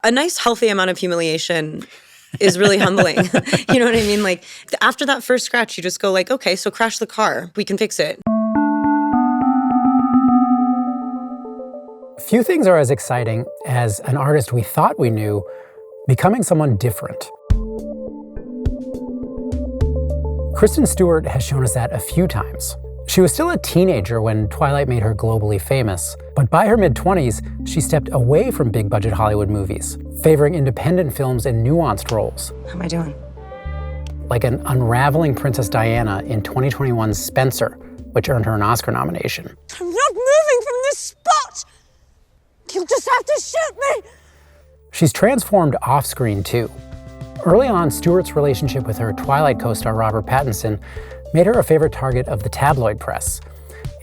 A nice, healthy amount of humiliation is really humbling. You know what I mean? Like, after that first scratch, you just go like, okay, so crash the car. We can fix it. Few things are as exciting as an artist we thought we knew becoming someone different. Kristen Stewart has shown us that a few times. She was still a teenager when Twilight made her globally famous, but by her mid-20s, she stepped away from big-budget Hollywood movies, favoring independent films and nuanced roles. How am I doing? Like an unraveling Princess Diana in 2021's Spencer, which earned her an Oscar nomination. I'm not moving from this spot! You'll just have to shoot me! She's transformed off-screen, too. Early on, Stewart's relationship with her Twilight co-star Robert Pattinson made her a favorite target of the tabloid press.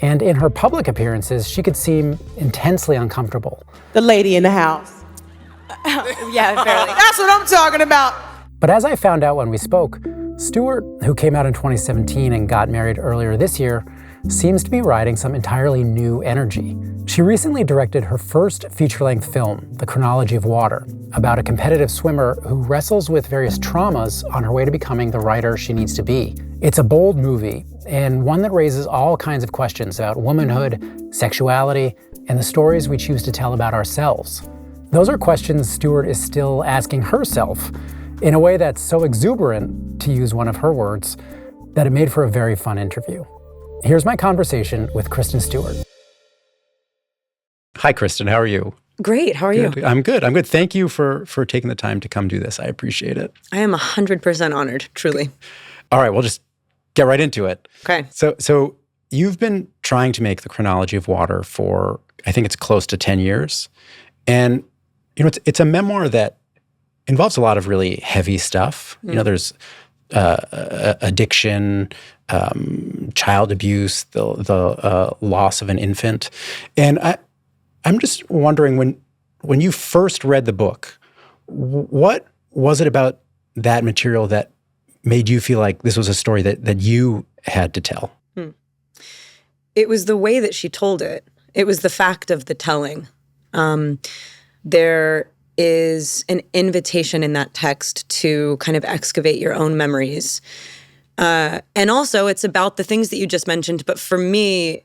And in her public appearances, she could seem intensely uncomfortable. The lady in the house. Yeah, barely. That's what I'm talking about! But as I found out when we spoke, Stewart, who came out in 2017 and got married earlier this year, seems to be riding some entirely new energy. She recently directed her first feature-length film, The Chronology of Water, about a competitive swimmer who wrestles with various traumas on her way to becoming the writer she needs to be. It's a bold movie, and one that raises all kinds of questions about womanhood, sexuality, and the stories we choose to tell about ourselves. Those are questions Stewart is still asking herself in a way that's so exuberant, to use one of her words, that it made for a very fun interview. Here's my conversation with Kristen Stewart. Hi, Kristen. How are you? Great. How are you? I'm good. I'm good. Thank you for taking the time to come do this. I appreciate it. I am 100% honored, truly. All right, we'll just get right into it. Okay. So you've been trying to make The Chronology of Water for, I think it's close to 10 years. And, you know, it's a memoir that involves a lot of really heavy stuff. You know, there's addiction, child abuse, the loss of an infant. And I'm just wondering, when you first read the book, what was it about that material that made you feel like this was a story that you had to tell? It was the way that she told it. It was the fact of the telling. There is an invitation in that text to kind of excavate your own memories. And also, it's about the things that you just mentioned. But for me,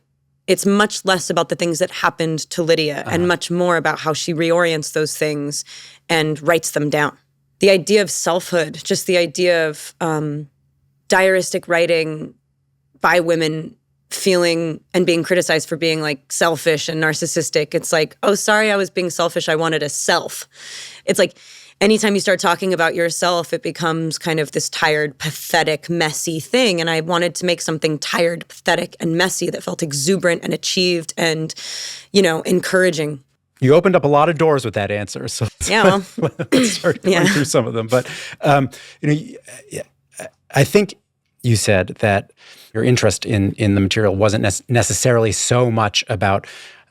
it's much less about the things that happened to Lydia and much more about how she reorients those things and writes them down. The idea of selfhood, just the idea of diaristic writing by women feeling and being criticized for being like selfish and narcissistic. It's like, oh, sorry, I was being selfish. I wanted a self. It's like anytime you start talking about yourself, it becomes kind of this tired, pathetic, messy thing. And I wanted to make something tired, pathetic, and messy that felt exuberant and achieved and, you know, encouraging. You opened up a lot of doors with that answer. So Yeah, well, let's start going through some of them. But, you know, I think you said that your interest in the material wasn't necessarily so much about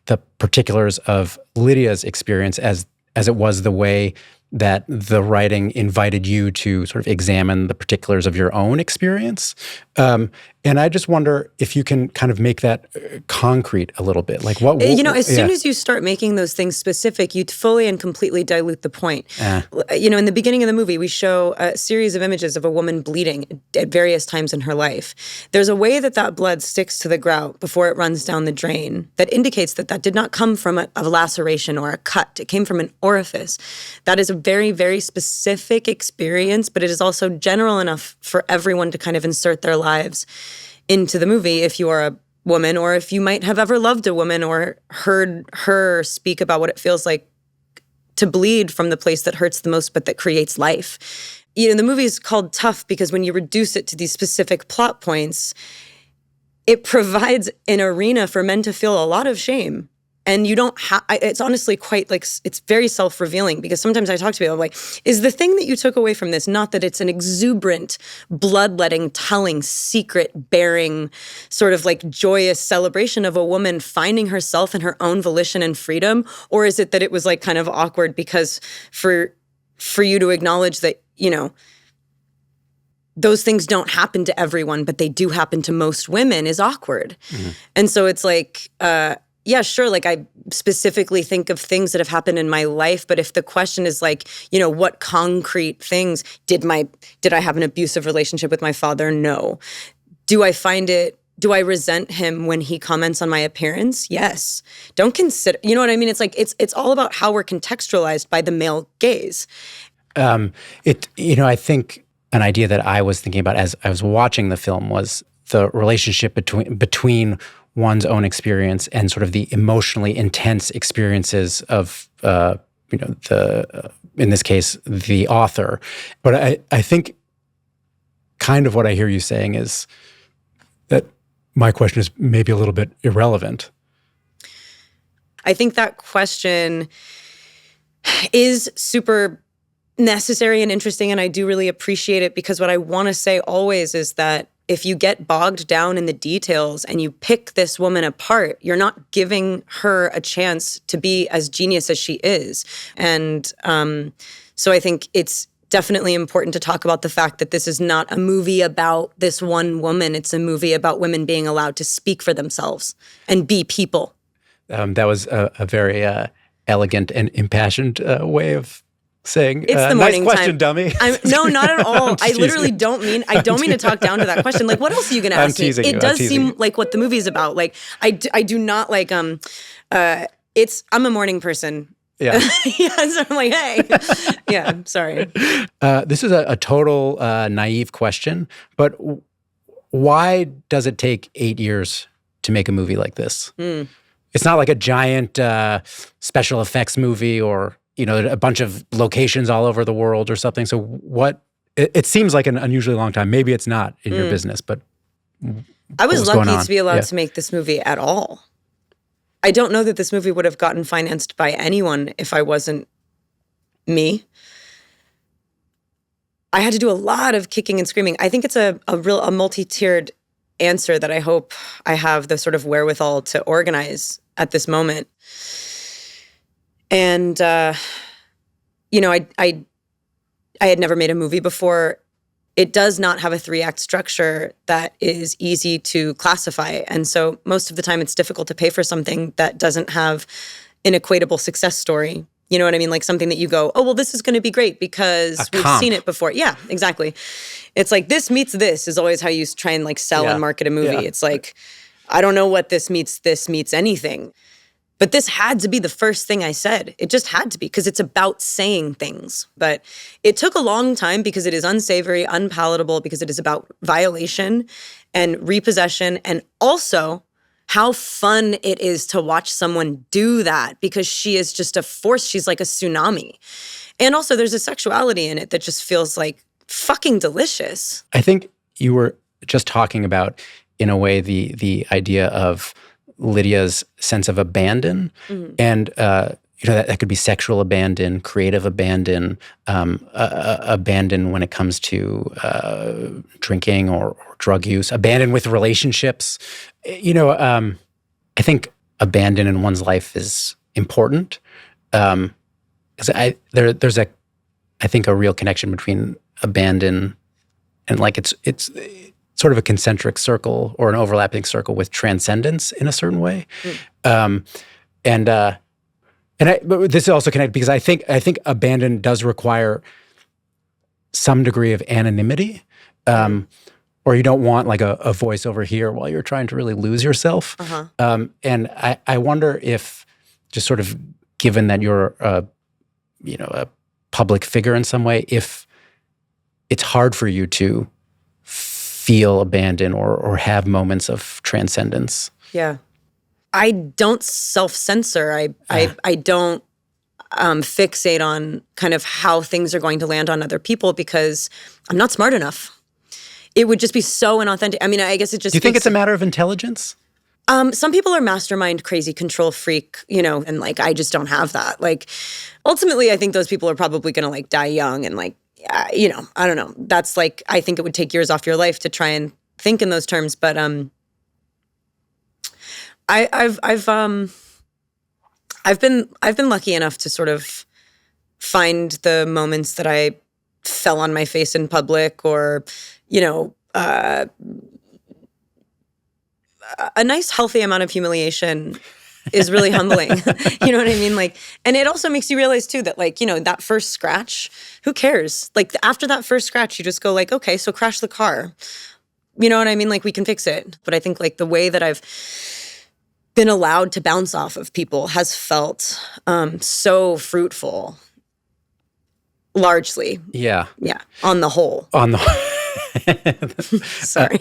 the particulars of Lydia's experience as it was the way that the writing invited you to sort of examine the particulars of your own experience. And I just wonder if you can kind of make that concrete a little bit. Like what you know, as soon as you start making those things specific, you fully and completely dilute the point. You know, in the beginning of the movie, we show a series of images of a woman bleeding at various times in her life. There's a way that blood sticks to the grout before it runs down the drain that indicates that did not come from a laceration or a cut. It came from an orifice. That is a very, very specific experience, but it is also general enough for everyone to kind of insert their lives into the movie if you are a woman or if you might have ever loved a woman or heard her speak about what it feels like to bleed from the place that hurts the most but that creates life. You know, the movie is called Tough because when you reduce it to these specific plot points, it provides an arena for men to feel a lot of shame. And you don't have, it's honestly quite like, it's very self-revealing because sometimes I talk to people, I'm like, is the thing that you took away from this not that it's an exuberant, bloodletting, telling, secret-bearing, sort of like joyous celebration of a woman finding herself and her own volition and freedom? Or is it that it was like kind of awkward because for you to acknowledge that, you know, those things don't happen to everyone, but they do happen to most women is awkward. Mm-hmm. And so it's like, yeah, sure, like I specifically think of things that have happened in my life, but if the question is like, what concrete things, did I have an abusive relationship with my father? No. Do I resent him when he comments on my appearance? Yes. Don't consider, you know what I mean? It's like, it's all about how we're contextualized by the male gaze. I think an idea that I was thinking about as I was watching the film was the relationship between one's own experience and sort of the emotionally intense experiences of, in this case, the author. But I think kind of what I hear you saying is that my question is maybe a little bit irrelevant. I think that question is super necessary and interesting, and I do really appreciate it, because what I want to say always is that if you get bogged down in the details and you pick this woman apart, you're not giving her a chance to be as genius as she is. And so I think it's definitely important to talk about the fact that this is not a movie about this one woman. It's a movie about women being allowed to speak for themselves and be people. That was a very elegant and impassioned way of saying, it's the morning nice question, time. dummy. No, not at all. I literally don't mean to talk down to that question. Like, what else are you going to ask me? It does seem like what the movie's about. Like, I do not like, I'm a morning person. Yeah. Yeah, so I'm like, hey. Yeah, sorry. This is a total naive question, but why does it take 8 years to make a movie like this? It's not like a giant special effects movie or a bunch of locations all over the world or something. So it seems like an unusually long time. Maybe it's not in your business, but I was lucky to be allowed to make this movie at all. I don't know that this movie would have gotten financed by anyone if I wasn't me. I had to do a lot of kicking and screaming. I think it's a multi-tiered answer that I hope I have the sort of wherewithal to organize at this moment. And, I had never made a movie before. It does not have a 3-act structure that is easy to classify. And so most of the time it's difficult to pay for something that doesn't have an equatable success story. You know what I mean? Like something that you go, oh, well, this is going to be great because we've seen it before. Yeah, exactly. It's like this meets this is always how you try and like sell and market a movie. Yeah. It's like, I don't know what this meets anything. But this had to be the first thing I said. It just had to be, because it's about saying things. But it took a long time because it is unsavory, unpalatable, because it is about violation and repossession, and also how fun it is to watch someone do that, because she is just a force. She's like a tsunami. And also there's a sexuality in it that just feels like fucking delicious. I think you were just talking about, in a way, the idea of Lydia's sense of abandon, and that could be sexual abandon, creative abandon, abandon when it comes to drinking or drug use, abandon with relationships. I think abandon in one's life is important. Because there's I think a real connection between abandon and like it's sort of a concentric circle or an overlapping circle with transcendence in a certain way. But this is also connected because I think abandon does require some degree of anonymity, or you don't want like a voice over here while you're trying to really lose yourself. And I wonder if, just sort of given that you're a public figure in some way, if it's hard for you to feel abandoned or have moments of transcendence. Yeah. I don't self-censor. I don't fixate on kind of how things are going to land on other people because I'm not smart enough. It would just be so inauthentic. I mean, I guess it just— Do you think it's a matter of intelligence? Some people are mastermind, crazy control freak, and like, I just don't have that. Like, ultimately, I think those people are probably going to like die young and like, I don't know. That's like, I think it would take years off your life to try and think in those terms. But I've been lucky enough to sort of find the moments that I fell on my face in public, or a nice healthy amount of humiliation is really humbling. You know what I mean? Like, and it also makes you realize too that like, you know, that first scratch, who cares? Like after that first scratch, you just go like, okay, so crash the car. You know what I mean? Like we can fix it. But I think like the way that I've been allowed to bounce off of people has felt so fruitful. Largely. Yeah. Yeah. On the whole. On the Sorry.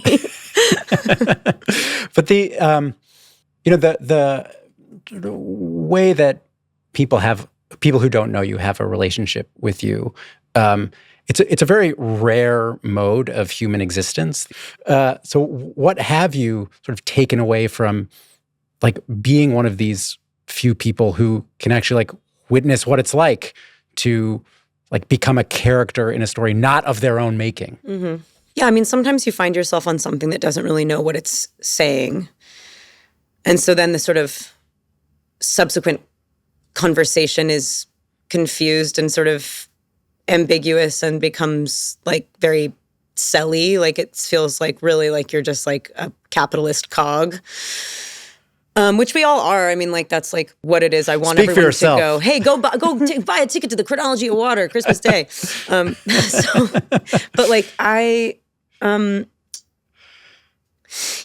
But the you know, the way that people who don't know you have a relationship with you, it's a very rare mode of human existence. So what have you sort of taken away from like being one of these few people who can actually like witness what it's like to like become a character in a story not of their own making? Mm-hmm. Yeah, I mean, sometimes you find yourself on something that doesn't really know what it's saying. And so then the sort of subsequent conversation is confused and sort of ambiguous and becomes like very selly. Like it feels like really like you're just like a capitalist cog. Which we all are. I mean, like that's like what it is. I want everyone to go, hey, go buy a ticket to the Chronology of Water Christmas Day. But like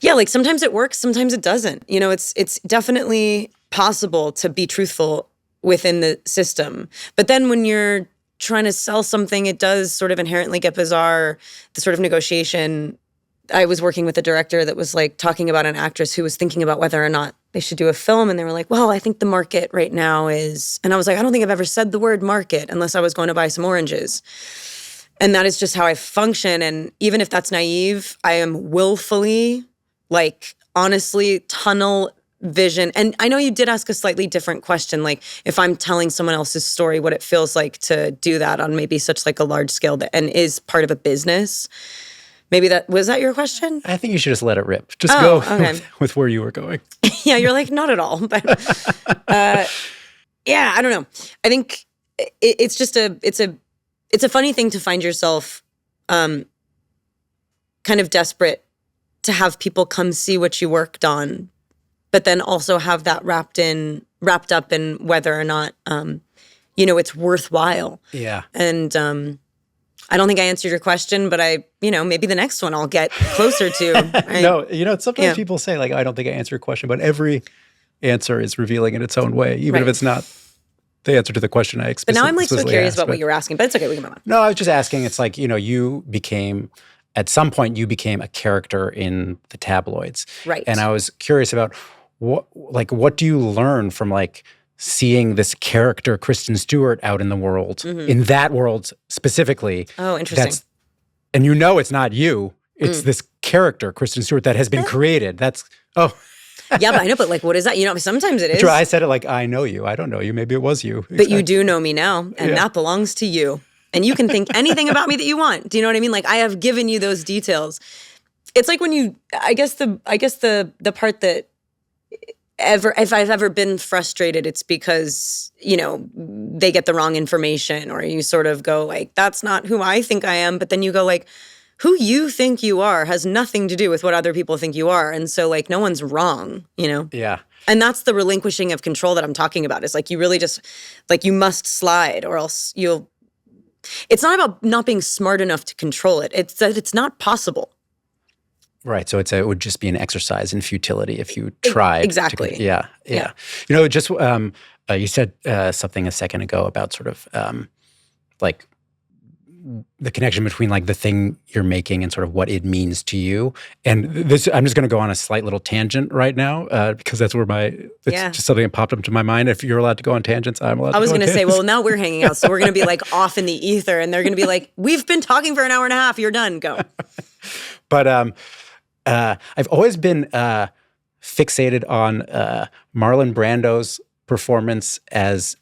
yeah, like sometimes it works, sometimes it doesn't. You know, it's definitely possible to be truthful within the system. But then when you're trying to sell something, it does sort of inherently get bizarre. The sort of negotiation. I was working with a director that was like talking about an actress who was thinking about whether or not they should do a film. And they were like, well, I think the market right now is, and I was like, I don't think I've ever said the word market unless I was going to buy some oranges. And that is just how I function. And even if that's naive, I am willfully, like, honestly, tunnel vision. And I know you did ask a slightly different question, like if I'm telling someone else's story, what it feels like to do that on maybe such like a large scale and is part of a business. Maybe was that your question? I think you should just let it rip. Just go with where you were going. Yeah, you're like, not at all. But yeah, I don't know. I think it's just it's a funny thing to find yourself kind of desperate to have people come see what you worked on, but then also have that wrapped up in whether or not you know, it's worthwhile. Yeah. And I don't think I answered your question, but maybe the next one I'll get closer to. Right? No, you know, sometimes people say like, I don't think I answered your question, but every answer is revealing in its own way, even if it's not the answer to the question I expected. But now I'm like so curious about what you were asking, but it's okay, we can move on. No, I was just asking, it's like, you know, at some point you became a character in the tabloids. Right. And I was curious about what do you learn from like seeing this character, Kristen Stewart, out in the world, in that world specifically. Oh, interesting. And you know it's not you. It's this character, Kristen Stewart, that has been created. Yeah, but I know, but like, what is that? You know, sometimes it is. True, I said it like, I know you. I don't know you. Maybe it was you. Exactly. But you do know me now, and that belongs to you. And you can think anything about me that you want. Do you know what I mean? Like, I have given you those details. It's like when I guess the part that if I've ever been frustrated, it's because, you know, they get the wrong information, or you sort of go like, that's not who I think I am. But then you go like, who you think you are has nothing to do with what other people think you are. And so like, no one's wrong, you know? Yeah. And that's the relinquishing of control that I'm talking about. Is like, you really just, like, you must slide or else it's not about not being smart enough to control it. It's that it's not possible. Right. So it would just be an exercise in futility if you tried. Exactly. Yeah. You know, just you said something a second ago about sort of like the connection between like the thing you're making and sort of what it means to you. And this, I'm just going to go on a slight little tangent right now because that's where it's just something that popped up to my mind. If you're allowed to go on tangents, I'm allowed to go on tangents. I was going to say, well, now we're hanging out, so we're going to be like off in the ether, and they're going to be like, we've been talking for an hour and a half, you're done, go. But I've always been fixated on Marlon Brando's performance as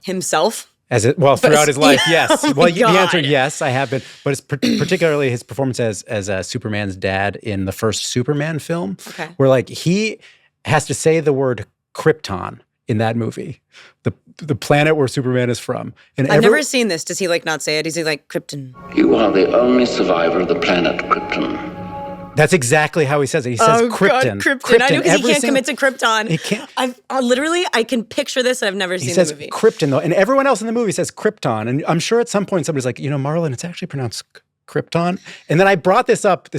himself. Throughout his life, yes. Oh well, the answer, yes, I have been. But it's particularly his performance as Superman's dad in the first Superman film, where like he has to say the word Krypton in that movie, the planet where Superman is from. And I've never seen this. Does he like not say it? Is he like Krypton? You are the only survivor of the planet Krypton. That's exactly how he says it. He says Krypton. God, Krypton. I know because he Every can't commit to Krypton. He can't. I can picture this. I've never seen the movie. He says Krypton, though, and everyone else in the movie says Krypton. And I'm sure at some point somebody's like, Marlon, it's actually pronounced Krypton. And then I brought this up.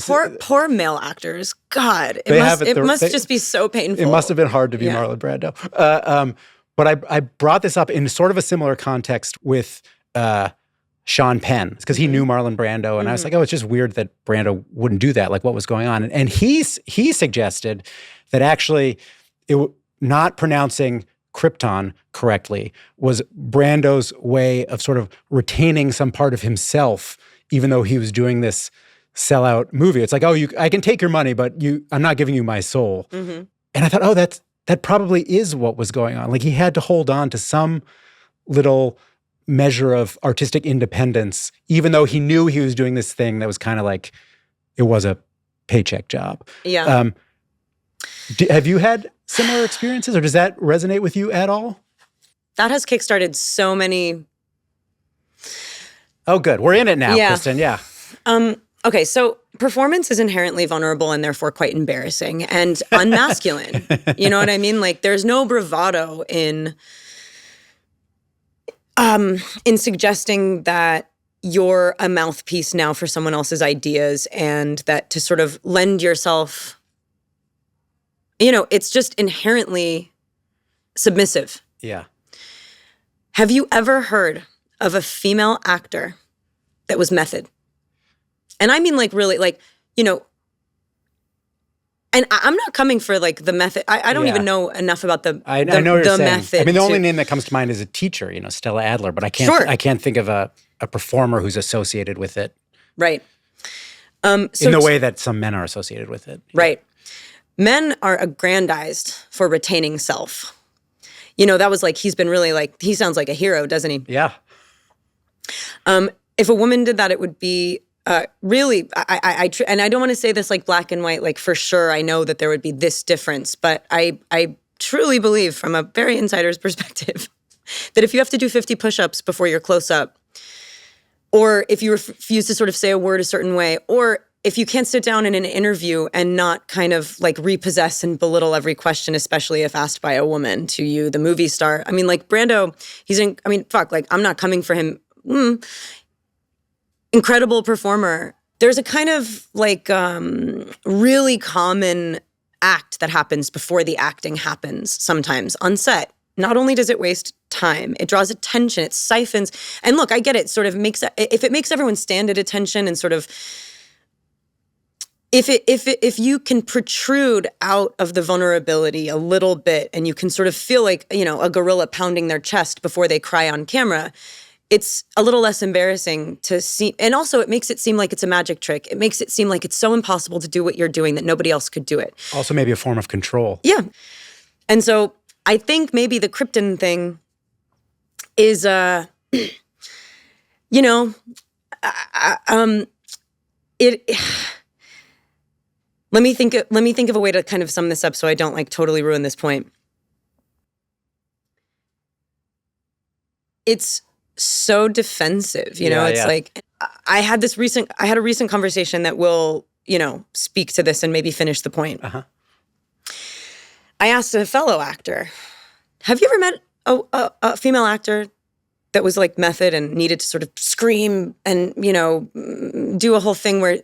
Poor male actors. God, it must just be so painful. It must have been hard to be Marlon Brando. But I brought this up in sort of a similar context with Sean Penn, because he knew Marlon Brando, and I was like, it's just weird that Brando wouldn't do that. Like, what was going on? And he suggested that actually not pronouncing Krypton correctly was Brando's way of sort of retaining some part of himself, even though he was doing this sellout movie. It's like, I can take your money, but I'm not giving you my soul. Mm-hmm. And I thought, that probably is what was going on. Like, he had to hold on to some little measure of artistic independence, even though he knew he was doing this thing that was kind of like, it was a paycheck job. Yeah. Have you had similar experiences, or does that resonate with you at all? That has kickstarted so many. Oh, good. We're in it now, Kristen. Yeah. Okay, so performance is inherently vulnerable and therefore quite embarrassing and unmasculine. You know what I mean? Like, there's no bravado in suggesting that you're a mouthpiece now for someone else's ideas, and that to sort of lend yourself, it's just inherently submissive. Yeah. Have you ever heard of a female actor that was method? And I mean, like, really, like, and I'm not coming for, like, the method. I don't even know enough about the I know what you're saying. Method. I mean, the only name that comes to mind is a teacher, Stella Adler, but I can't think of a performer who's associated with it. Right. So in the way that some men are associated with it. Right. Men are aggrandized for retaining self. That was like, he's been really, like, he sounds like a hero, doesn't he? Yeah. If a woman did that, it would be really, and I don't want to say this like black and white, like for sure I know that there would be this difference, but I truly believe from a very insider's perspective that if you have to do 50 push-ups before you're close up, or if you refuse to sort of say a word a certain way, or if you can't sit down in an interview and not kind of like repossess and belittle every question, especially if asked by a woman to you, the movie star. I mean, like Brando, I'm not coming for him. Incredible performer. There's a kind of like really common act that happens before the acting happens sometimes on set. Not only does it waste time, it draws attention, it siphons. And look, I get it, sort of if it makes everyone stand at attention and sort of, if you can protrude out of the vulnerability a little bit and you can sort of feel like, a gorilla pounding their chest before they cry on camera, it's a little less embarrassing to see. And also it makes it seem like it's a magic trick. It makes it seem like it's so impossible to do what you're doing that nobody else could do it. Also maybe a form of control. Yeah. And so I think maybe the Krypton thing is, let me think of a way to kind of sum this up so I don't like totally ruin this point. It's so defensive, it's like I had a recent conversation that will, speak to this and maybe finish the point. Uh-huh. I asked a fellow actor, have you ever met a female actor that was like method and needed to sort of scream and, do a whole thing where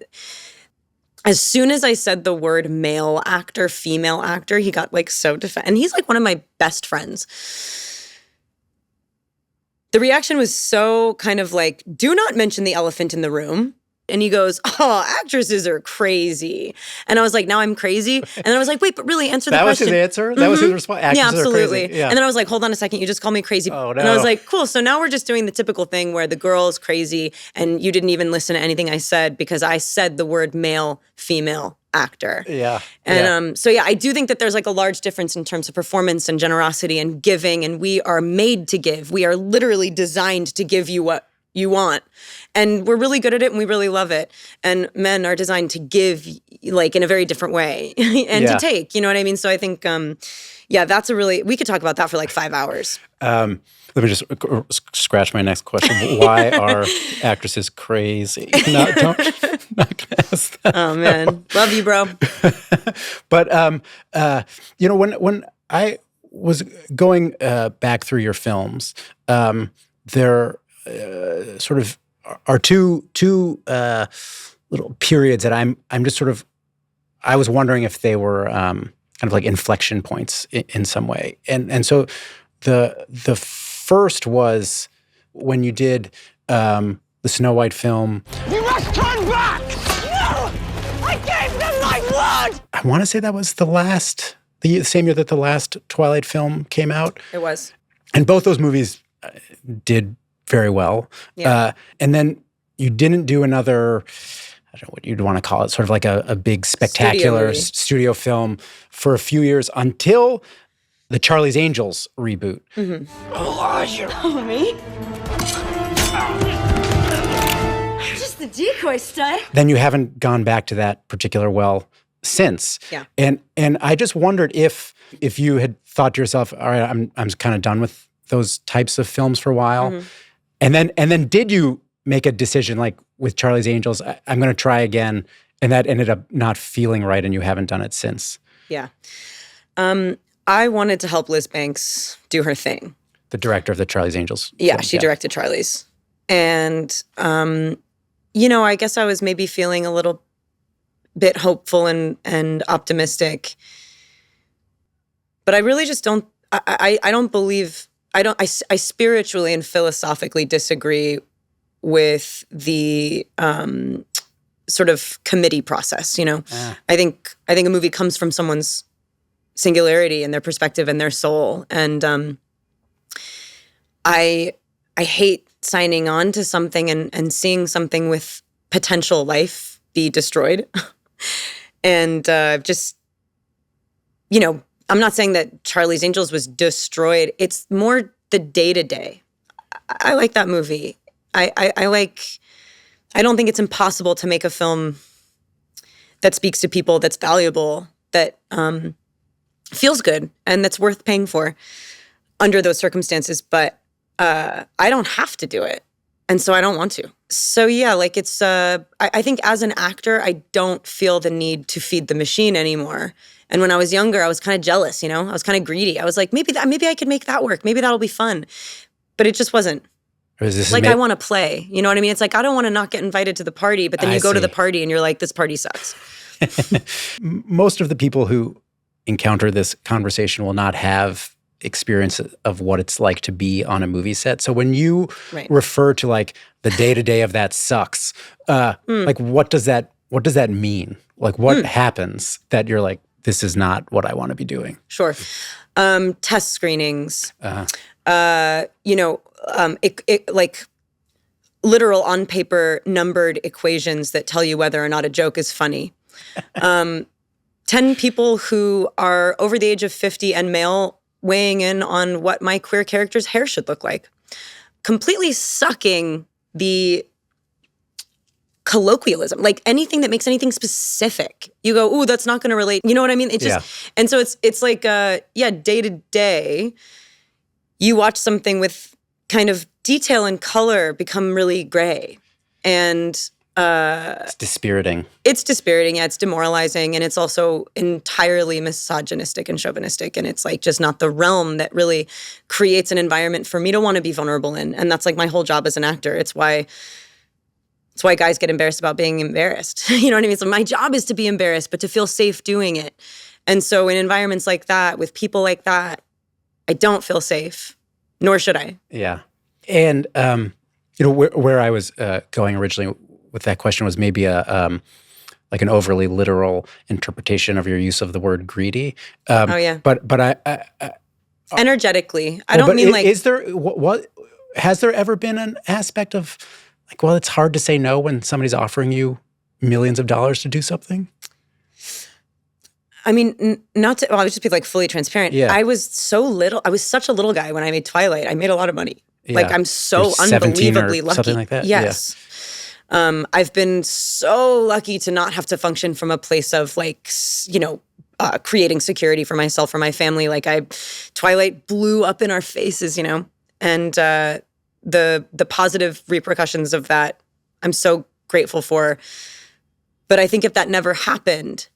as soon as I said the word male actor, female actor, he got like so and he's like one of my best friends. The reaction was so kind of like, do not mention the elephant in the room. And he goes, actresses are crazy. And I was like, now I'm crazy? And then I was like, wait, but really answer the question. That was his answer? Mm-hmm. That was his response? Actresses yeah, absolutely. Are crazy. Yeah. And then I was like, hold on a second, you just called me crazy. Oh, no. And I was like, cool, so now we're just doing the typical thing where the girl is crazy and you didn't even listen to anything I said because I said the word male, female actor. Yeah. And so I do think that there's like a large difference in terms of performance and generosity and giving, and we are made to give. We are literally designed to give you what you want. And we're really good at it and we really love it. And men are designed to give like in a very different way and to take, you know what I mean? So I think, that's we could talk about that for like 5 hours. Let me just scratch my next question. Why are actresses crazy? Not going to ask that. Oh, man. Love you, bro. But, when I was going back through your films, there sort of are two little periods that I'm just sort of, I was wondering if they were kind of like inflection points in some way. And so the first was when you did the Snow White film. You must turn back! No! I gave them my word! I want to say that was the same year that the last Twilight film came out. It was. And both those movies did very well. Yeah. And then you didn't do another, I don't know what you'd want to call it, sort of like a big spectacular studio film for a few years until the Charlie's Angels reboot. Mm-hmm. Who are you? Oh, me? Just the decoy stud. Then you haven't gone back to that particular well since. Yeah. And I just wondered if you had thought to yourself, all right, I'm kind of done with those types of films for a while. Mm-hmm. And then did you make a decision like with Charlie's Angels, I'm going to try again, and that ended up not feeling right and you haven't done it since? Yeah. I wanted to help Liz Banks do her thing. The director of the Charlie's Angels. Yeah, film. she directed Charlie's. And, I guess I was maybe feeling a little bit hopeful and optimistic. But I really just don't, I don't believe, I spiritually and philosophically disagree with the sort of committee process, I think a movie comes from someone's singularity and their perspective and their soul. And I hate signing on to something and seeing something with potential life be destroyed. And just, I'm not saying that Charlie's Angels was destroyed. It's more the day-to-day. I like that movie. I don't think it's impossible to make a film that speaks to people, that's valuable, that feels good, and that's worth paying for under those circumstances. But I don't have to do it. And so I don't want to. So yeah, like it's, I think as an actor, I don't feel the need to feed the machine anymore. And when I was younger, I was kind of jealous, I was kind of greedy. I was like, maybe I could make that work. Maybe that'll be fun. But it just wasn't. Like I want to play, you know what I mean? It's like, I don't want to not get invited to the party, but then you go to the party and you're like, this party sucks. Most of the people who encounter this conversation will not have experience of what it's like to be on a movie set. So when you refer to like the day-to-day of that sucks, like what does that mean? Like what happens that you're like, this is not what I want to be doing? Sure. Test screenings, like literal on paper numbered equations that tell you whether or not a joke is funny. 10 people who are over the age of 50 and male weighing in on what my queer character's hair should look like. Completely sucking the colloquialism, like anything that makes anything specific. You go, ooh, that's not going to relate. You know what I mean? It's just, and so it's like, day to day, you watch something with kind of detail and color become really gray. And it's dispiriting. It's dispiriting, yeah. It's demoralizing, and it's also entirely misogynistic and chauvinistic, and it's like just not the realm that really creates an environment for me to want to be vulnerable in. And that's like my whole job as an actor. It's why guys get embarrassed about being embarrassed. You know what I mean? So my job is to be embarrassed, but to feel safe doing it. And so in environments like that, with people like that, I don't feel safe, nor should I. Yeah. And, where I was going originally with that question was maybe like an overly literal interpretation of your use of the word greedy. But I energetically, I don't mean like. Is there what has there ever been an aspect of like, well, it's hard to say no when somebody's offering you millions of dollars to do something? I mean, I'll just be like fully transparent. Yeah. I was such a little guy when I made Twilight. I made a lot of money. Like I'm so unbelievably lucky. Something like that. Yes. Yeah. I've been so lucky to not have to function from a place of like, creating security for myself or my family. Like Twilight blew up in our faces, and the positive repercussions of that, I'm so grateful for. But I think if that never happened,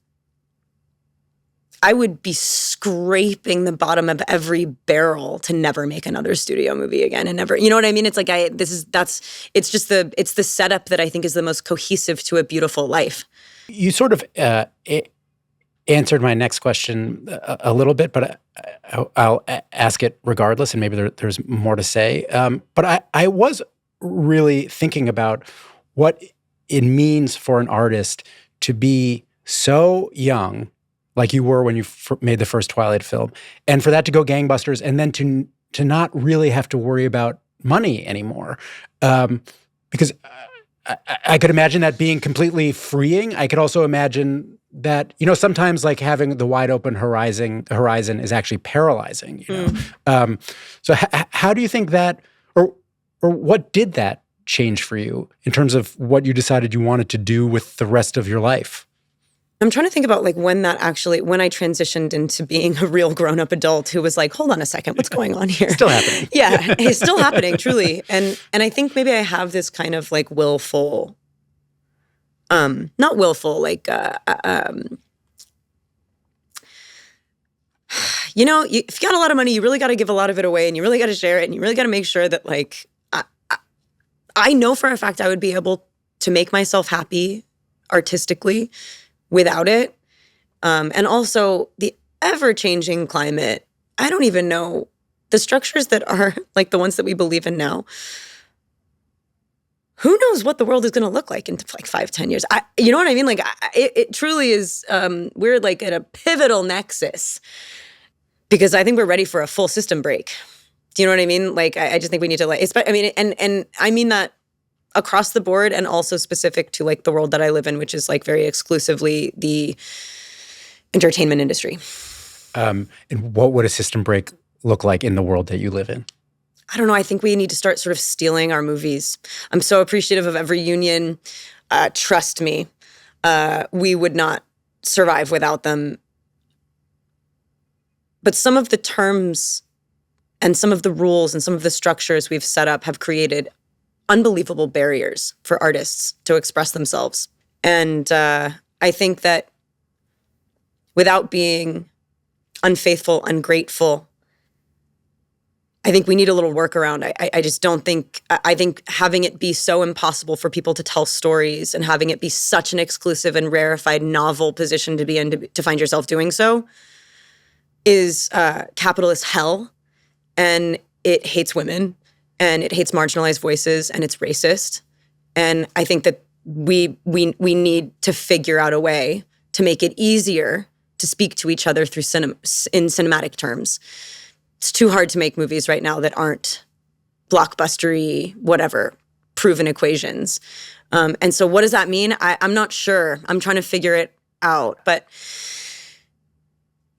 I would be scraping the bottom of every barrel to never make another studio movie again and never, you know what I mean? It's like it's the setup that I think is the most cohesive to a beautiful life. You sort of answered my next question a little bit, but I'll ask it regardless, and maybe there's more to say. But I was really thinking about what it means for an artist to be so young, like you were when you made the first Twilight film, and for that to go gangbusters, and then to not really have to worry about money anymore. Because I could imagine that being completely freeing. I could also imagine that, sometimes like having the wide open horizon is actually paralyzing, So how do you think that, or what did that change for you in terms of what you decided you wanted to do with the rest of your life? I'm trying to think about like when I transitioned into being a real grown-up adult who was like, hold on a second, what's going on here? Still happening. Yeah, it's still happening, truly. And I think maybe I have this kind of like willful, not willful, like, if you got a lot of money, you really got to give a lot of it away, and you really got to share it, and you really got to make sure that like, I know for a fact I would be able to make myself happy artistically without it. And also the ever-changing climate, I don't even know the structures that are like the ones that we believe in now. Who knows what the world is going to look like in like 5-10 years? You know what I mean? Like it truly is, we're like at a pivotal nexus because I think we're ready for a full system break. Do you know what I mean? Like, I just think we need to and I mean that across the board and also specific to like the world that I live in, which is like very exclusively the entertainment industry. And what would a system break look like in the world that you live in? I don't know. I think we need to start sort of stealing our movies. I'm so appreciative of every union. Trust me, we would not survive without them. But some of the terms and some of the rules and some of the structures we've set up have created unbelievable barriers for artists to express themselves. And I think that without being unfaithful, ungrateful, I think we need a little workaround. I just don't think, I think having it be so impossible for people to tell stories and having it be such an exclusive and rarefied novel position to be in, to find yourself doing so is capitalist hell. And it hates women, and it hates marginalized voices, and it's racist. And I think that we need to figure out a way to make it easier to speak to each other through in cinematic terms. It's too hard to make movies right now that aren't blockbustery, whatever, proven equations. And so what does that mean? I'm not sure. I'm trying to figure it out. But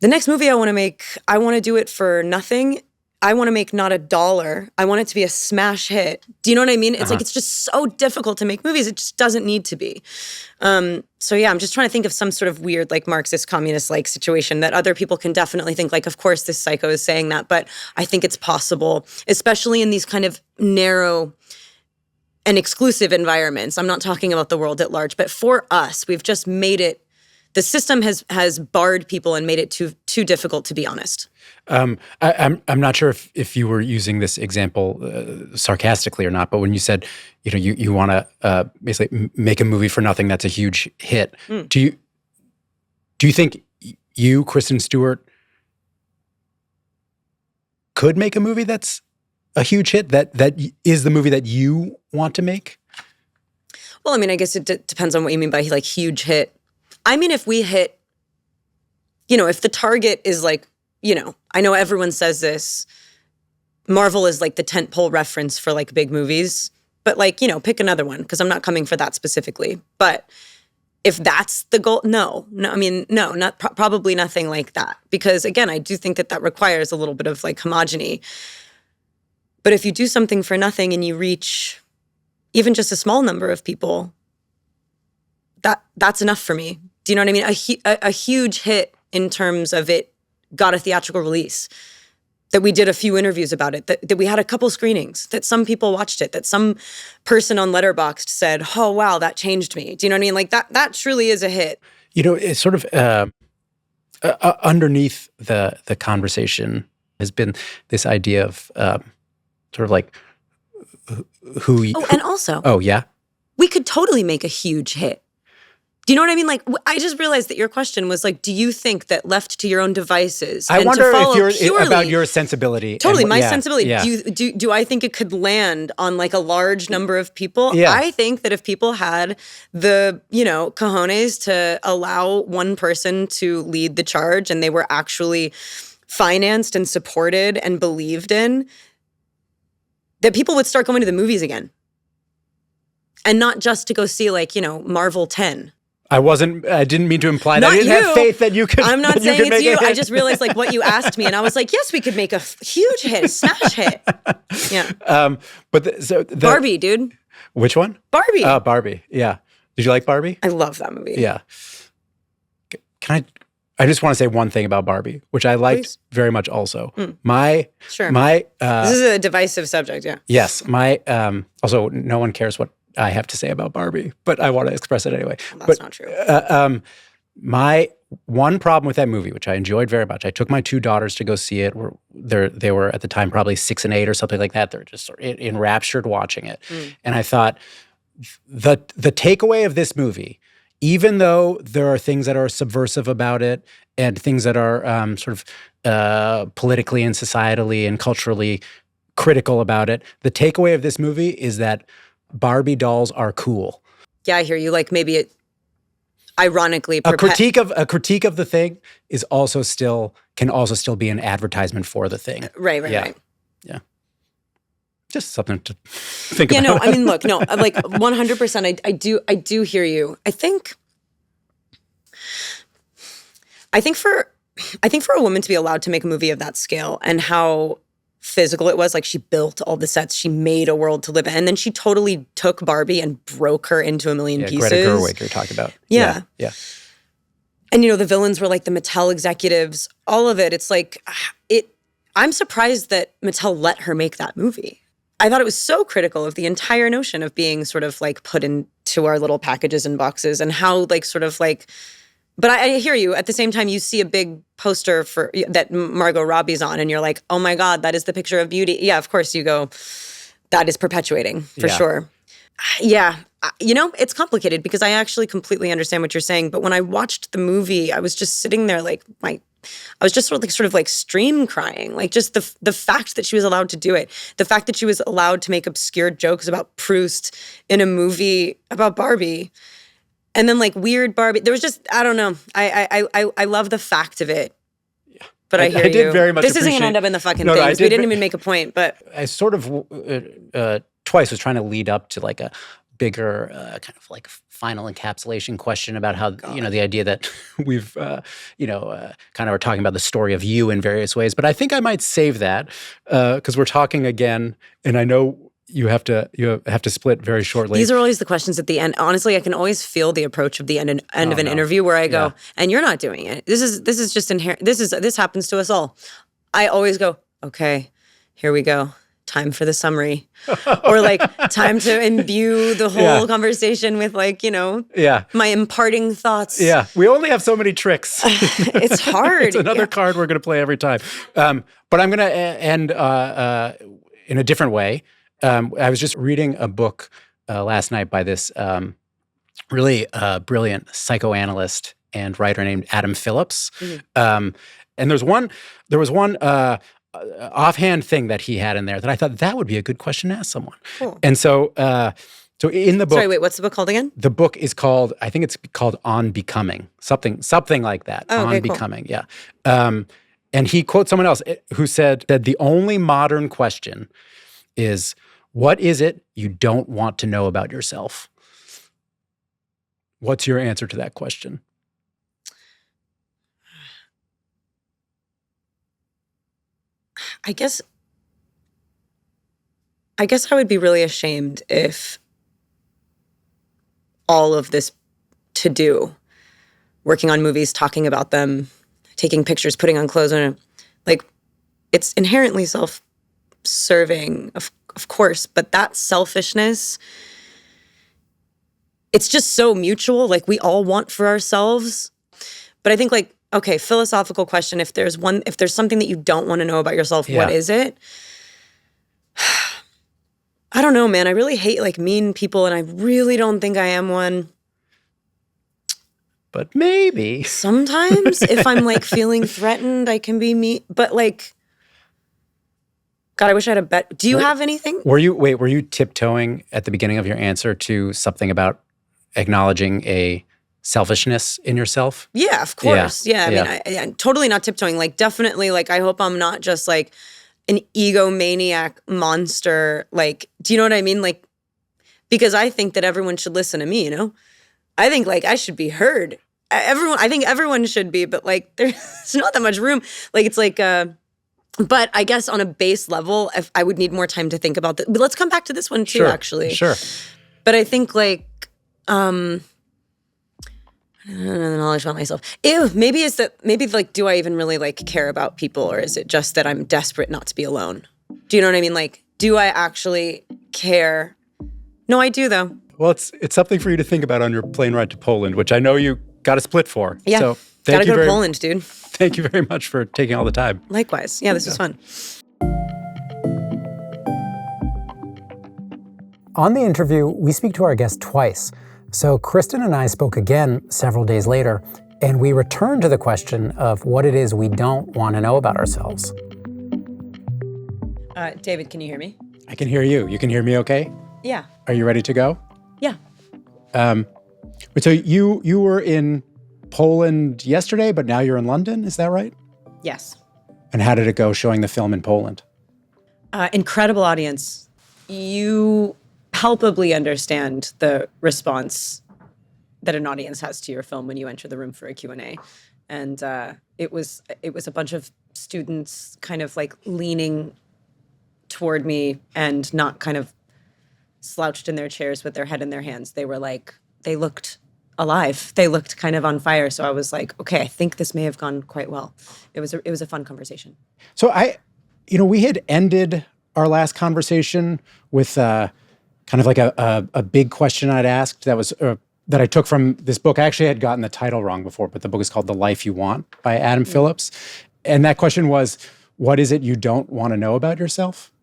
the next movie I want to make, I want to do it for nothing. I want to make not $1. I want it to be a smash hit. Do you know what I mean? It's like, it's just so difficult to make movies. It just doesn't need to be. So yeah, I'm just trying to think of some sort of weird, like Marxist communist-like situation that other people can definitely think like, of course this psycho is saying that, but I think it's possible, especially in these kind of narrow and exclusive environments. I'm not talking about the world at large, but for us, we've just made it, the system has barred people and made it too difficult to be honest. I'm not sure if you were using this example sarcastically or not, but when you said, you want to basically make a movie for nothing that's a huge hit, do you think you, Kristen Stewart, could make a movie that's a huge hit that is the movie that you want to make? Well, I mean, I guess it depends on what you mean by like huge hit. I mean, if we hit, if the target is like, I know everyone says this, Marvel is like the tentpole reference for like big movies, but like, pick another one because I'm not coming for that specifically. But if that's the goal, no, probably nothing like that. Because again, I do think that requires a little bit of like homogeny. But if you do something for nothing and you reach even just a small number of people, that's enough for me. Do you know what I mean? A huge hit in terms of it got a theatrical release, that we did a few interviews about it, that we had a couple screenings, that some people watched it, that some person on Letterboxd said, oh, wow, that changed me. Do you know what I mean? Like that truly is a hit. It's sort of underneath the conversation has been this idea of sort of like who. And also. Oh, yeah? We could totally make a huge hit. Do you know what I mean? Like, I just realized that your question was like, do you think that left to your own devices? I wonder if you're purely, about your sensibility. Totally, my sensibility. Yeah. Do I think it could land on like a large number of people? Yeah. I think that if people had the, cojones to allow one person to lead the charge and they were actually financed and supported and believed in, that people would start going to the movies again. And not just to go see like, Marvel 10. I didn't mean to imply that. Not I didn't you. have faith that you could. I'm not saying it's you. It. I just realized like what you asked me, and I was like, yes, we could make a huge hit, a smash hit. Yeah. Barbie, dude. Which one? Barbie. Barbie. Yeah. Did you like Barbie? I love that movie. Yeah. I just want to say one thing about Barbie, which I liked very much also. This is a divisive subject, yeah. Yes. Also, no one cares what I have to say about Barbie, but I want to express it anyway. That's not true. My one problem with that movie, which I enjoyed very much, I took my two daughters to go see it. They were at the time probably 6 and 8 or something like that. They're just sort of enraptured watching it. And I thought the takeaway of this movie, even though there are things that are subversive about it and things that are sort of politically and societally and culturally critical about it, the takeaway of this movie is that Barbie dolls are cool. Yeah, I hear you. Like maybe it ironically a critique of the thing can also still be an advertisement for the thing. Right. Yeah. Just something to think about. Yeah, no, I mean, look, no, like 100%. I do hear you. I think for a woman to be allowed to make a movie of that scale and how physical it was, like she built all the sets, she made a world to live in, and then she totally took Barbie and broke her into a million pieces. Greta Gerwig you're talking about. Yeah. And the villains were like the Mattel executives, all of it. It's like, I'm surprised that Mattel let her make that movie. I thought it was so critical of the entire notion of being sort of like put into our little packages and boxes, and how like sort of like, but I hear you. At the same time, you see a big poster that Margot Robbie's on, and you're like, oh my God, that is the picture of beauty. Yeah, of course you go, that is perpetuating for sure. Yeah, it's complicated because I actually completely understand what you're saying. But when I watched the movie, I was just sitting there like I was just sort of like stream crying, like just the fact that she was allowed to do it, the fact that she was allowed to make obscure jokes about Proust in a movie about Barbie. And then like weird Barbie, there was just, I don't know. I love the fact of it. Yeah. But I hear you. I did very much This isn't going to end up in the fucking things. We didn't even make a point, but. I sort of twice was trying to lead up to like a bigger kind of like final encapsulation question about how, the idea that we've, kind of are talking about the story of you in various ways. But I think I might save that because we're talking again, and I know you have to split very shortly. These are always the questions at the end. Honestly, I can always feel the approach of the end of an interview where I go, and you're not doing it. This is just inherent. This happens to us all. I always go, okay, here we go. Time for the summary. Or like time to imbue the whole conversation with like, my imparting thoughts. Yeah. We only have so many tricks. It's hard. It's another card we're going to play every time. But I'm going to end in a different way. I was just reading a book last night by this really brilliant psychoanalyst and writer named Adam Phillips. Mm-hmm. And there was one offhand thing that he had in there that I thought that would be a good question to ask someone. Cool. And so in the book— Sorry, wait, what's the book called again? The book is called, I think it's called On Becoming, something like that. Oh, okay, On Becoming, cool. Yeah. And he quotes someone else who said that the only modern question is, what is it you don't want to know about yourself? What's your answer to that question? I guess I guess I would be really ashamed if all of this to do, working on movies, talking about them, taking pictures, putting on clothes, like, it's inherently self-serving, of course, but that selfishness, it's just so mutual. Like, we all want for ourselves. But I think, like, okay, philosophical question, if there's something that you don't want to know about yourself, what is it? I don't know, man. I really hate, like, mean people, and I really don't think I am one. But maybe. Sometimes, if I'm, like, feeling threatened, I can be mean. But, like, God, I wish I had a bet. Do you have anything? Were you tiptoeing at the beginning of your answer to something about acknowledging a selfishness in yourself? Yeah, of course. Yeah, I mean, I'm totally not tiptoeing. Like, definitely, like, I hope I'm not just, like, an egomaniac monster. Like, do you know what I mean? Like, because I think that everyone should listen to me, you know? I think, like, I should be heard. I think everyone should be, but, like, there's not that much room. Like, it's like, but I guess on a base level, if I would need more time to think about that. But let's come back to this one too, actually. Sure. But I think, like, I don't know the knowledge about myself. Maybe like, do I even really, like, care about people, or is it just that I'm desperate not to be alone? Do you know what I mean? Like, do I actually care? No, I do though. Well, it's something for you to think about on your plane ride to Poland, which I know you got a split for. Yeah. So gotta go to Poland, dude. Thank you very much for taking all the time. Likewise. Yeah, this was fun. On the interview, we speak to our guest twice. So Kristen and I spoke again several days later, and we returned to the question of what it is we don't want to know about ourselves. David, can you hear me? I can hear you. You can hear me okay? Yeah. Are you ready to go? Yeah. So you were in Poland yesterday, but now you're in London, is that right? Yes. And how did it go showing the film in Poland? Incredible audience. You palpably understand the response that an audience has to your film when you enter the room for a Q&A. And it was a bunch of students kind of, like, leaning toward me and not kind of slouched in their chairs with their head in their hands. They were like, they looked alive. They looked kind of on fire. So I was like, okay, I think this may have gone quite well. It was a fun conversation. So we had ended our last conversation with kind of like a big question I'd asked that was that I took from this book. I actually had gotten the title wrong before, but the book is called The Life You Want by Adam Phillips. And that question was, what is it you don't want to know about yourself?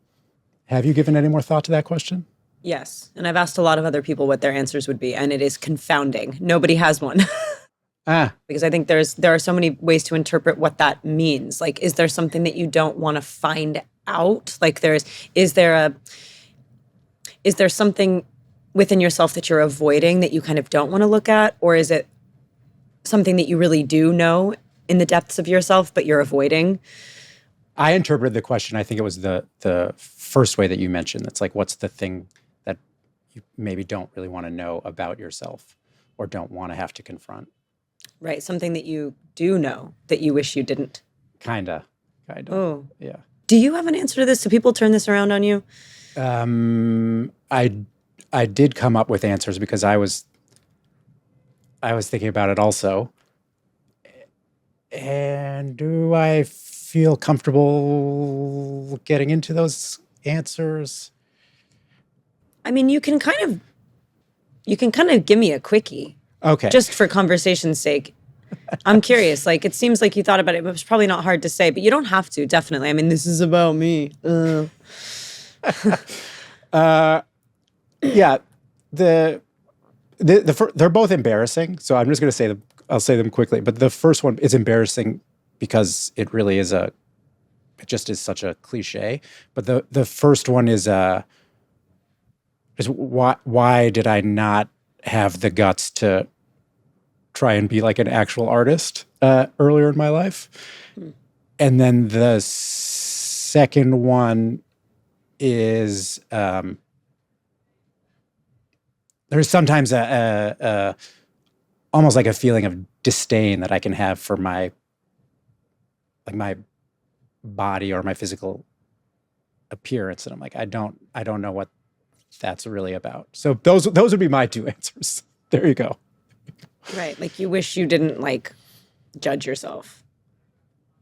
Have you given any more thought to that question? Yes. And I've asked a lot of other people what their answers would be, and it is confounding. Nobody has one. Because I think there are so many ways to interpret what that means. Like, is there something that you don't want to find out? Like, is there something within yourself that you're avoiding that you kind of don't want to look at? Or is it something that you really do know in the depths of yourself, but you're avoiding? I interpreted the question, I think it was the first way that you mentioned. That's like, what's the thing that you maybe don't really want to know about yourself or don't want to have to confront? Right, something that you do know that you wish you didn't. Kinda. Oh. Yeah. Do you have an answer to this? Do people turn this around on you? I did come up with answers because I was thinking about it also. And do I feel comfortable getting into those answers? I mean, you can kind of give me a quickie. Okay. Just for conversation's sake. I'm curious. Like, it seems like you thought about it, but it's probably not hard to say. But you don't have to, definitely. I mean, this is about me. Yeah. They're both embarrassing. So I'm just going to say them. I'll say them quickly. But the first one is embarrassing because it really is it just is such a cliche. But the first one is why did I not have the guts to try and be like an actual artist earlier in my life? And then the second one is there's sometimes almost like a feeling of disdain that I can have for my body or my physical appearance. And I'm like, I don't know what that's really about. So those would be my two answers. There you go. Right. Like you wish you didn't like judge yourself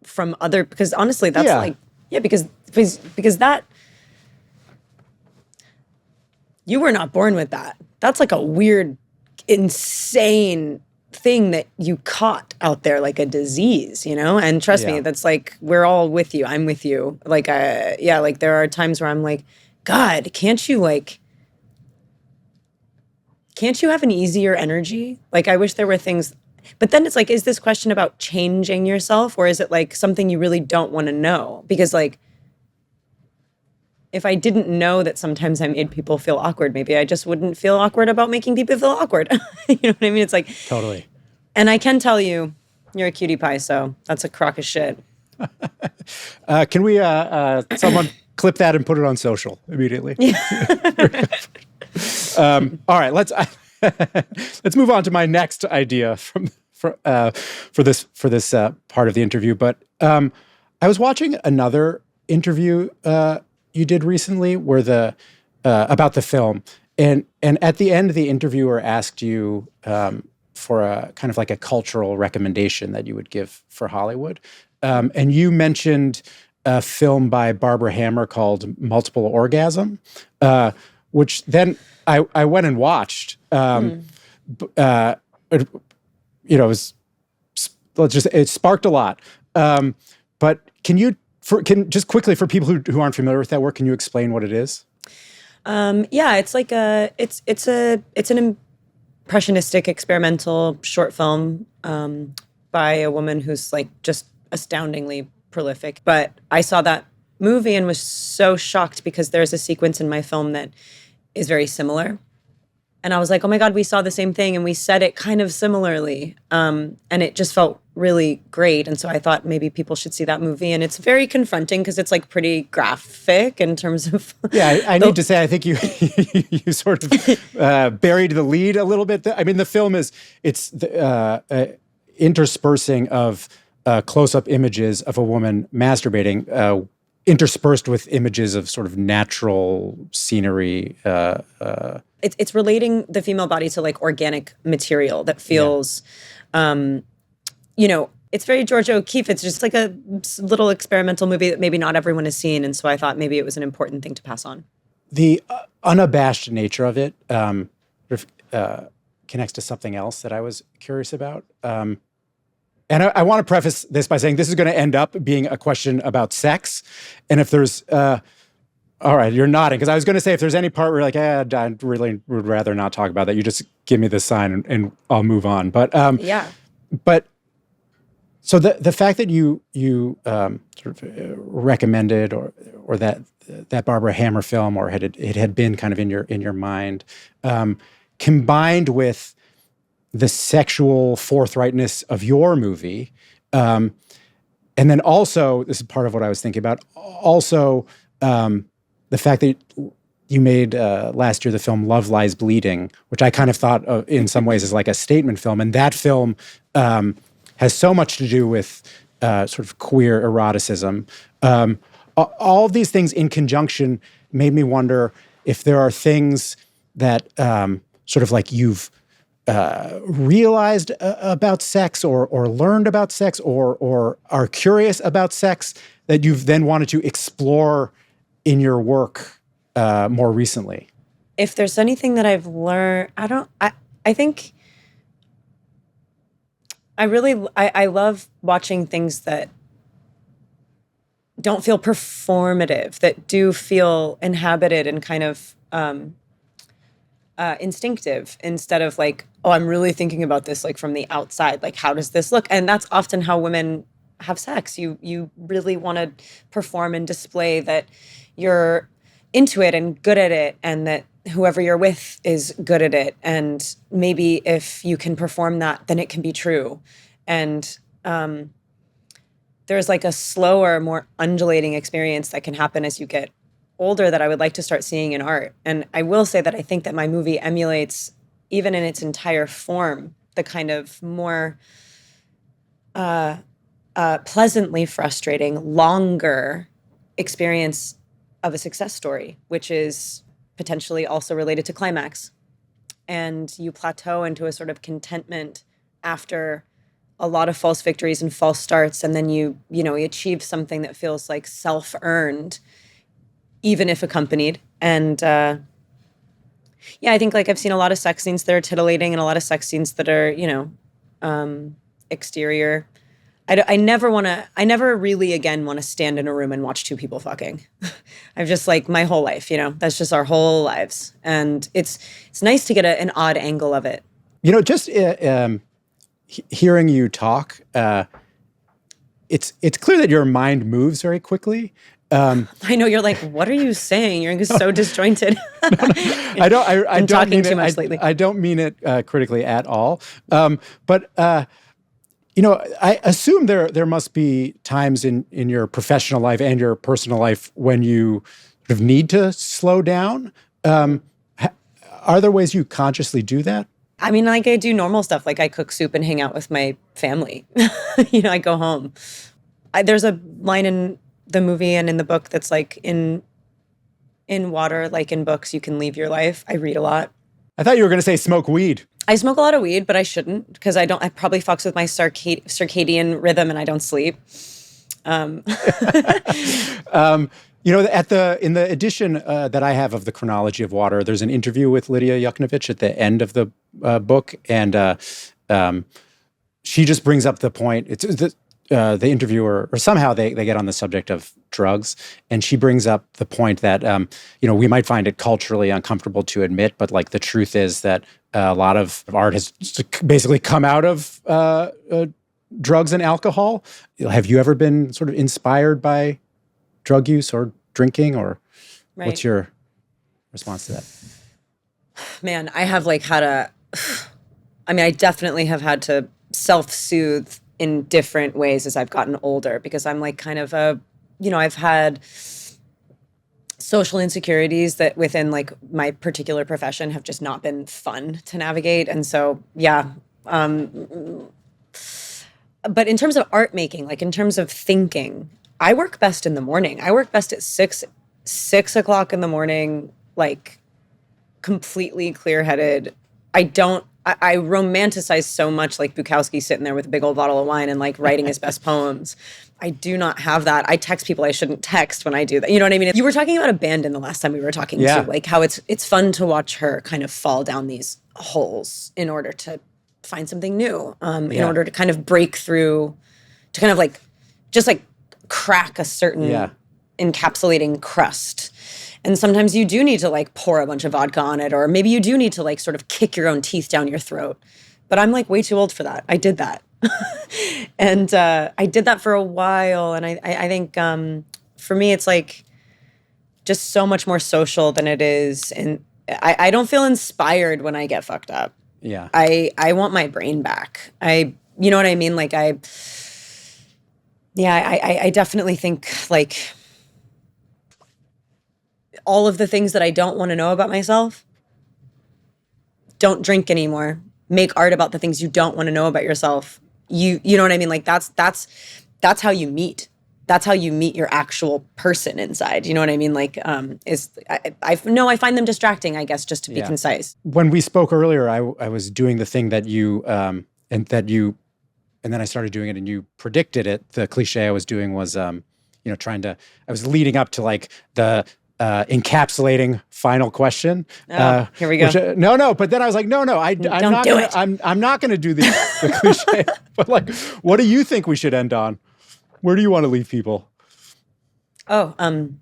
from other, because honestly, that's because that, you were not born with that. That's like a weird, insane thing that you caught out there, like a disease, And trust me, that's like, we're all with you. I'm with you. Like, like there are times where I'm like, God, can't you have an easier energy? Like, I wish there were things, but then it's like, is this question about changing yourself, or is it like something you really don't want to know? Because like, if I didn't know that sometimes I made people feel awkward, maybe I just wouldn't feel awkward about making people feel awkward. You know what I mean? It's like, totally. And I can tell you're a cutie pie, so that's a crock of shit. Can we, someone clip that and put it on social immediately? Yeah. All right, let's move on to my next idea for this part of the interview. But I was watching another interview you did recently where about the film, and at the end, the interviewer asked you for a kind of like a cultural recommendation that you would give for Hollywood, and you mentioned a film by Barbara Hammer called Multiple Orgasm, which then I went and watched. It sparked a lot. But can just quickly, for people who aren't familiar with that work, can you explain what it is? It's like it's an impressionistic experimental short film by a woman who's like just astoundingly prolific. But I saw that movie and was so shocked because there's a sequence in my film that is very similar. And I was like, oh my God, we saw the same thing and we said it kind of similarly. And it just felt really great. And so I thought maybe people should see that movie. And it's very confronting because it's like pretty graphic in terms of... Yeah, I need to say, I think you you sort of buried the lead a little bit. I mean, the film it's interspersing of close-up images of a woman masturbating, interspersed with images of sort of natural scenery. It's relating the female body to like organic material that feels, it's very Georgia O'Keeffe. It's just like a little experimental movie that maybe not everyone has seen. And so I thought maybe it was an important thing to pass on. The unabashed nature of it connects to something else that I was curious about. And I want to preface this by saying this is going to end up being a question about sex. And if there's, all right, you're nodding, because I was going to say if there's any part where you're like, I really would rather not talk about that, you just give me the sign and I'll move on. But But so the fact that you sort of recommended or that Barbara Hammer film, or it had been kind of in your mind, combined with the sexual forthrightness of your movie. And then also, this is part of what I was thinking about, also the fact that you made last year the film Love Lies Bleeding, which I kind of thought of in some ways as like a statement film. And that film has so much to do with sort of queer eroticism. All of these things in conjunction made me wonder if there are things that sort of like you've realized about sex or learned about sex or are curious about sex that you've then wanted to explore in your work more recently. If there's anything that I've learned, I think I love watching things that don't feel performative, that do feel inhabited and kind of instinctive, instead of like, oh, I'm really thinking about this like from the outside, like how does this look? And that's often how women have sex. You really want to perform and display that you're into it and good at it, and that whoever you're with is good at it. And maybe if you can perform that, then it can be true. And there's like a slower, more undulating experience that can happen as you get older that I would like to start seeing in art. And I will say that I think that my movie emulates, even in its entire form, the kind of more pleasantly frustrating, longer experience of a success story, which is potentially also related to climax. And you plateau into a sort of contentment after a lot of false victories and false starts, and then you achieve something that feels like self-earned, even if accompanied. And I think like I've seen a lot of sex scenes that are titillating and a lot of sex scenes that are, exterior. I never really again want to stand in a room and watch two people fucking. I've just like my whole life, that's just our whole lives. And it's nice to get an odd angle of it. Just hearing you talk, it's clear that your mind moves very quickly. I know you're like, what are you saying? You're so disjointed. I don't talking mean too it, much lately. I don't mean it critically at all. But I assume there must be times in your professional life and your personal life when you sort of need to slow down. Are there ways you consciously do that? I mean, like I do normal stuff. Like I cook soup and hang out with my family. I go home. There's a line in the movie and in the book that's like in water, like in books, you can leave your life. I read a lot. I thought you were going to say smoke weed. I smoke a lot of weed, but I shouldn't because I probably fucks with my circadian rhythm and I don't sleep. In the edition that I have of the Chronology of Water, there's an interview with Lydia Yuknovich at the end of the book, and she just brings up the point. It's the interviewer, or somehow they get on the subject of drugs, and she brings up the point that we might find it culturally uncomfortable to admit, but like the truth is that a lot of art has basically come out of drugs and alcohol. Have you ever been sort of inspired by drug use or drinking, or what's your response to that? Man, I have like I definitely have had to self-soothe in different ways as I've gotten older because I'm like kind of I've had social insecurities that within like my particular profession have just not been fun to navigate. And so, but in terms of art making, like in terms of thinking, I work best in the morning. I work best at 6 o'clock in the morning, like completely clear-headed. I romanticize so much like Bukowski sitting there with a big old bottle of wine and like writing his best poems. I do not have that. I text people I shouldn't text when I do that. You know what I mean? You were talking about abandon the last time we were talking too, like how it's fun to watch her kind of fall down these holes in order to find something new, in order to kind of break through, to kind of like just like crack a certain encapsulating crust. And sometimes you do need to like pour a bunch of vodka on it, or maybe you do need to like sort of kick your own teeth down your throat. But I'm like way too old for that. I did that. And I did that for a while. And I think for me, it's like just so much more social than it is. And I don't feel inspired when I get fucked up. Yeah. I want my brain back. You know what I mean? Like I definitely think like all of the things that I don't want to know about myself, don't drink anymore. Make art about the things you don't want to know about yourself. You know what I mean? Like that's how you meet. That's how you meet your actual person inside. You know what I mean? Like, I find them distracting, I guess, just to be concise. When we spoke earlier, I was doing the thing that you, and then I started doing it and you predicted it. The cliche I was doing was, I was leading up to like the encapsulating final question. Here we go. But then I was like, I'm not do gonna, it. I'm not going to do the cliche. But like, what do you think we should end on? Where do you want to leave people? Good.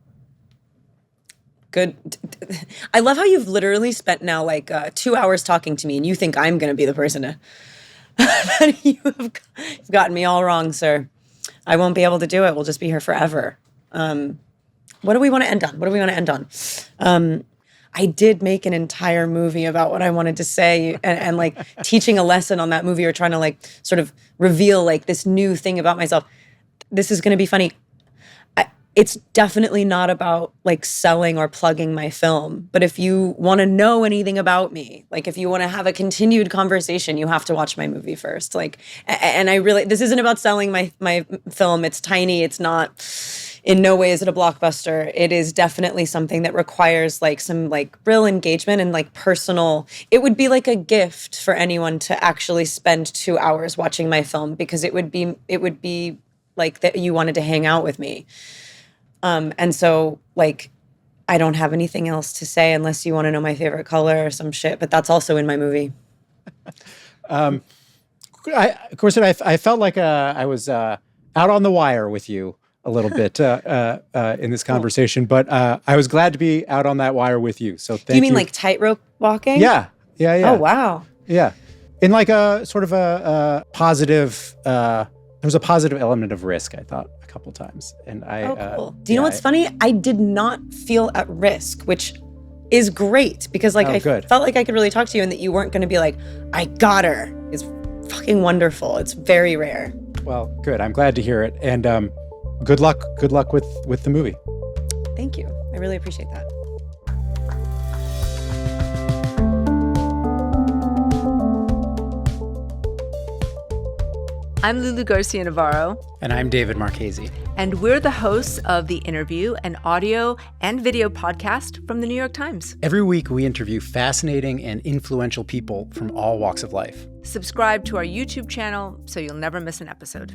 I love how you've literally spent now like 2 hours talking to me, and you think I'm going to be the person to. You've gotten me all wrong, sir. I won't be able to do it. We'll just be here forever. What do we want to end on? I did make an entire movie about what I wanted to say and like teaching a lesson on that movie, or trying to like sort of reveal like this new thing about myself. This is going to be funny. It's definitely not about like selling or plugging my film. But if you want to know anything about me, like if you want to have a continued conversation, you have to watch my movie first. Like, and this isn't about selling my film. It's tiny. It's in no way is it a blockbuster. It is definitely something that requires like some like real engagement and like personal. It would be like a gift for anyone to actually spend 2 hours watching my film, because it would be like that you wanted to hang out with me. And so like, I don't have anything else to say unless you want to know my favorite color or some shit, but that's also in my movie. Kristen, I felt like I was out on the wire with you a little bit in this conversation, but I was glad to be out on that wire with you. So thank you. Do you mean like tightrope walking? Yeah. Oh, wow. Yeah. In like a sort of a positive, there was a positive element of risk, I thought, a couple times. And cool. Do you know what's funny? I did not feel at risk, which is great, because like I felt like I could really talk to you and that you weren't going to be like, I got her. It's fucking wonderful. It's very rare. Well, good. I'm glad to hear it. And good luck with the movie. Thank you. I really appreciate that. I'm Lulu Garcia-Navarro. And I'm David Marchese. And we're the hosts of The Interview, an audio and video podcast from the New York Times. Every week, we interview fascinating and influential people from all walks of life. Subscribe to our YouTube channel so you'll never miss an episode.